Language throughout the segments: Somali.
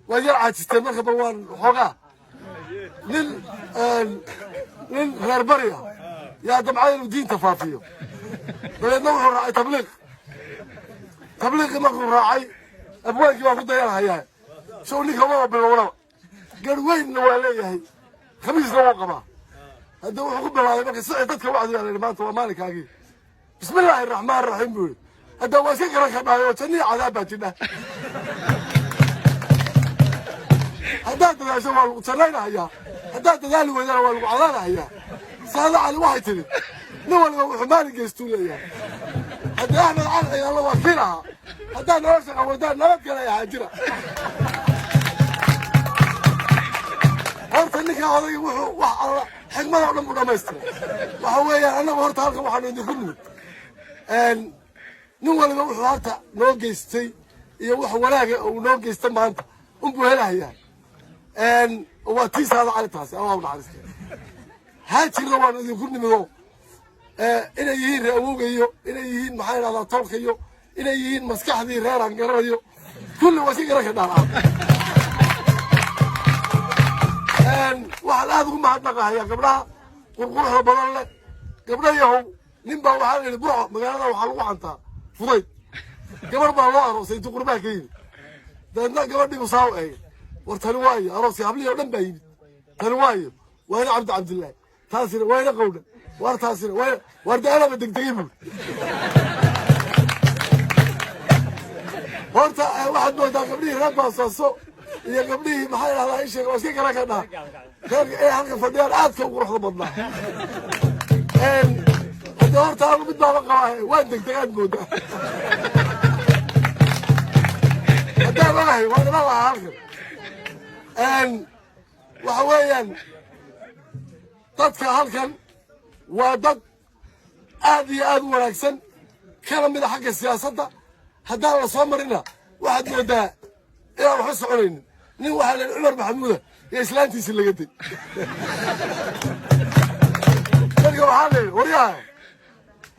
ويرعى تستمر كبوان حقا من غير برية يا دمعين ودين تفافيه بينهم راعي تبليغ ما هو راعي أبوك ما فضي يا شو اللي كمان بالورا قال وين نواليه هي خميس نوقفه هذا هو حكم الله بقى سعدتك واحد يعني ما انت مالك هاجي بسم الله الرحمن الرحيم بقول هذا هو سكرك ما تني عذابتنا هذا ده شو وصلنا هيا هذا ده اللي وين وعلنا هيا صار على واحد تري نوال حمال جستوليا هذا احنا العرق يا الله وكيلها هذا ناس عودان نبكي يا حاجره horta ninka odayga wuxuu wax alla xigmada oo dhan u dhamaystiray waxa weeyaan anagu horta halkan waxaan idinku nimid nin waliba wuxuu horta noo geystay iyo wax walaaga uu noo geystay maanta unbuu helayaa waa tiisaada calintaasi allah u naxariisto haajirna waan idinku nimid oo inay yihiin reer awowgayo inay yihiin maxaa yidhahdaa tolkayo inay yihiin maskaxdii reer aan garanayo kulli waa si garan ka dhaaraan waxaan aad ugu mahadnaqahayaa gabdhaha qurquruxda badan leh gabdha yahow nin baa waxaa la yidhi burco magaalada waxaa lagu cantaa fudayd gabar baa loo aroosay intuu qurbaha ka yimid dabeedna gabadhii usaa u eegay war tani waayo arooskii hablihii oo dhan baa yimid tani waayo waana cabdillaahi taasina wayna qowdhan war taasina war daanaba degdegay buuri horta waxaad moodaa gabdhihii reer baasaaso iyo gabdhihii maxaa yidhahdaa isheeg waa iska garan ka dhaha reerka ee halka fadhiyaan aadka u quruxda badnaa haddii horta anu mid baaba qabaa waan degdegaad moodaa haddaan ogahay waan iman lahaa halkan waxa weeyaan dadka halkan waa dad aad iyo aad u wanaagsan kana mid a xagga siyaasadda haddaan la soo marina waxaad moodaa inaan waxba soconaynin nin waxaa la cumar maxamuuda iyo islaantiisii laga day marka waxaa la yidhi waryaha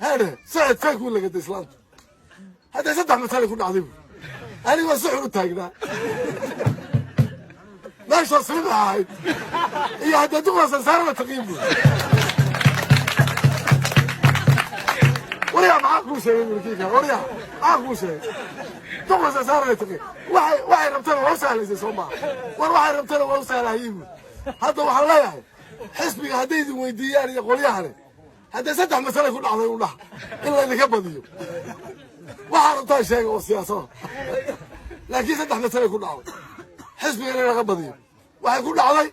haadhe sacid fankuu laga day islaanta hadday 3 masalay ku dhacday bu anigoo suxur u taagnaa meeshaa silixa ahayd iyo haddee duqaasan saarana taqiin bu waryaha maxaa kuu sheegay mulkiika waryaha maxaa kuu sheegay duqaasan saarana taqiin waxay rabtana waa u sahlaysay soo maaha war waxay rabtana waa u sahlahayey bu hadda waxaan leeyahay xisbiga hadday idin weydiiyaan iyo qolyahani haddee 3 masalay ku dhacday u dhaha in laydinka badiyo waxaa rabtaa sheega oo siyaasada laakiin 3 masalay ku dhacday xisbiga in laga badiyo waxay ku dhacday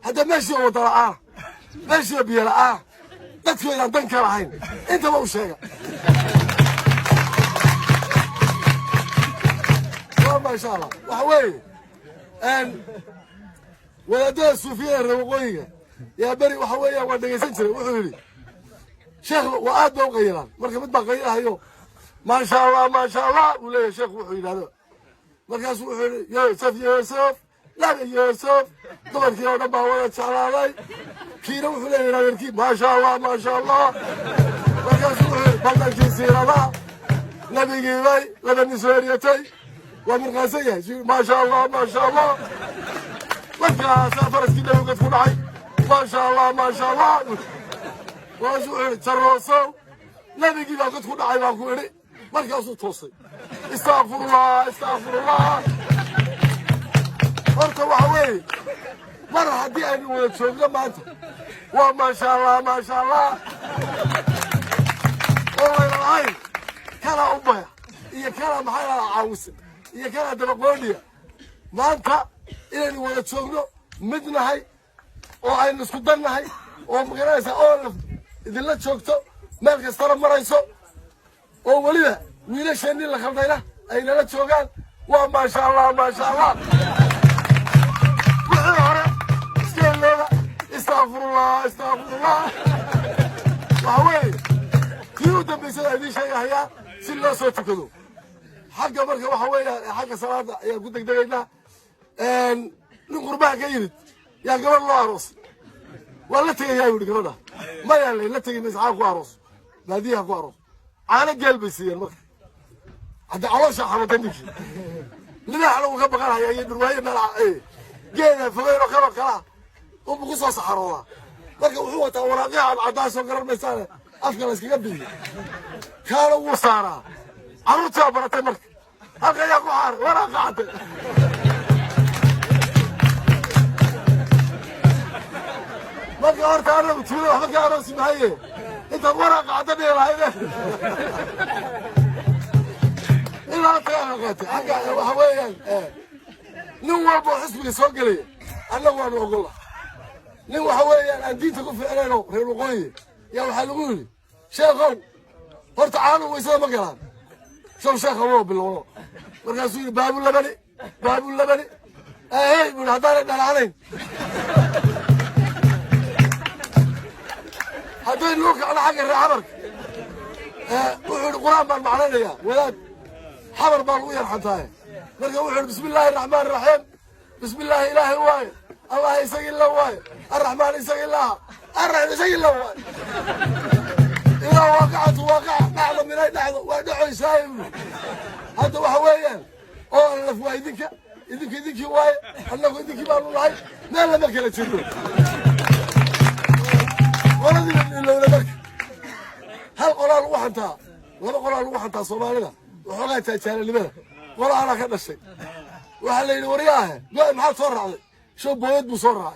hadda meeshii oo wada la'aan meeshii oo biyo la'aan dadkeedaan dan ka lahayn intaba u sheega ما شاء الله وحوي ولدها الصوفية الروقوية يا بري وحوي وانا سنتري وحولي شيخ وآد وغيران مركب مدبا غيرها يو ما شاء الله ما شاء الله ولا يا شيخ وحولي هذا مركز وحولي يوسف يوسف لا يوسف طبعا كيلو نبا ولد شعر كيلو وحولي ما شاء الله ما شاء الله مركز وحولي بلد جنسير الله نبي جيبي لبني سوريتي ومن غازية ما شاء الله ما شاء الله وكا سافرت كده وقت فنعي ما شاء الله ما شاء الله واسوء تروسو نبي كده وقت فنعي ما كوري مركز توصي استغفر الله استغفر الله horta waxa weeye mar haddii aynu wada joogno maanta waa maasha allah maasha allah oo wayna lahayn kala ubaya iyo kala maxaa la caawisa iyo kala dabaqooniya maanta inaynu wada joogno midnahay oo aynu isku dannahay oo magaranaysa oo idinla joogto meel kastana marayso oo weliba wiilasheenii la khaldayna ay nala joogaan waa maasha allah maasha allah استغفر الله استغفر الله وحوي كيو دبيسه هذه شيء هيا سلا صوت كذو حق مركه وحوي حق صلاه يا قد دغدغنا نقربها كيرد يا قبل الله عروس ولا تجي يا ولد قبلها ما يلي لا تجي مسعاك عروس ناديها عروس انا قلبي سير مركه حتى عروس حمدني لنا لو كبر قالها يا برواية ملعب إيه جينا فغير كبر كلا وبقصة صحراء marka wuxuu wataa waraaqaha cadaas oo garan meesana afka la iskaga biyo kaana uu saaraa carruurta baratay marka halka yaa ku xaar waraaqaad marka horta anagu tuulo waxba ka aroos maaye inta waraaqaad dheeraayeen ilaa taaqaat xaga waxa weeyaan nin walba xisbiga soo galay anagu waan ogolaa nin waxa weeyaan aan diinta ku ficnayno reer waqooyi yaa waxaa lagu yidhi sheekhow horta caanu waysada ma galaan show sheekha woo bilowno markaasuu yidhi baabulabani ahey buuhi haddaanay dhalaanayn hadday nuu kacno xagga reer xabarka wuxuu yidhi qur-aan baan macnaynayaa wadaad xabar baa lagu yarxantaaye marka wuxuu yidhi bismi illaahi araxmaan iraxiim bismi illaahi ilaahay waaye الله يسقي الله واي الرحمن يسقي الله الرحمن يسقي الله واي إذا وقعت وقع نعظم من أي نعظم ودعوا يسايم هذا وحويان أو أنا في يدك واي أنا في يدك ما الله ما لما كانت تشوفه ولا ذي لو لك هل قرار وحدها ولا قرار وحدها صومالنا وحلاتها تشال اللي منها ولا أنا كذا الشيء وحلين ورياها لا ما حد صار عليه شو بويد بسرعة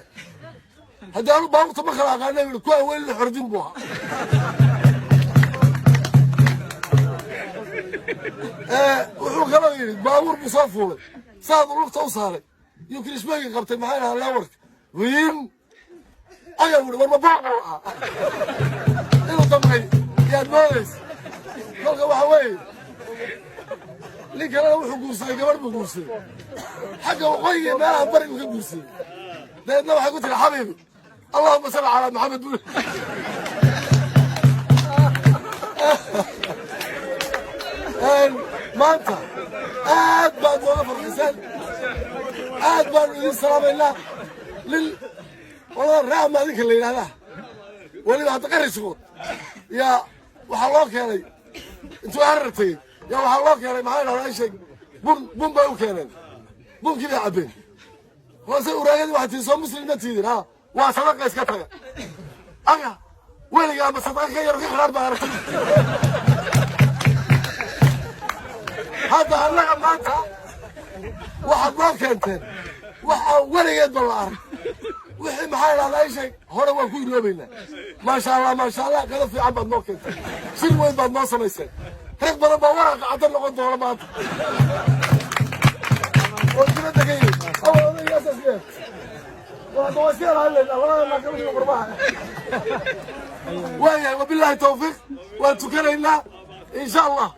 هذا أنا بقول طب خلاص أنا من كوا وين اللي حردين بوها وحو خلاص باور بصفول صاد الوقت توصل يمكن إسمعي قبت معانا على ورك وين أيوة ولا بقى إنه طبعي يا ناس بقى وحوي ليك أنا وحو قوسي قبل بقوسي حاجة وقوية ما أبرك وقوسي لأنه واحد قلت لي حبيبي اللهم صل على محمد ما أنت قاعد بعد وقف الرسالة قاعد بعد السلام الله والله الرحمة هذيك اللي هذا واللي هتقري شغل يا وحلاك يا لي أنتوا عرفتي يا وحلاك يا لي معانا ولا أي شيء بوم بايو كانن بوم كذا عبين وأنا وراجل واحد يسوي مسلم نتيجة ها وصدق إسكتها أنا وين يا بصدق غير في حرب هذا الله ماتها واحد ما كنت واحد ولا يد بالله وحي محل على أي شيء هو وكل لبنا ما شاء الله كذا في عبد ما كنت شيل وين بعد ما سميسه هيك بدل ما ورق عدل لقد ولا مات وكذا دقيقة أول يا سيد وتوسير على الله ما كمل قربان ويا وبالله التوفيق وتكرر الله إن شاء الله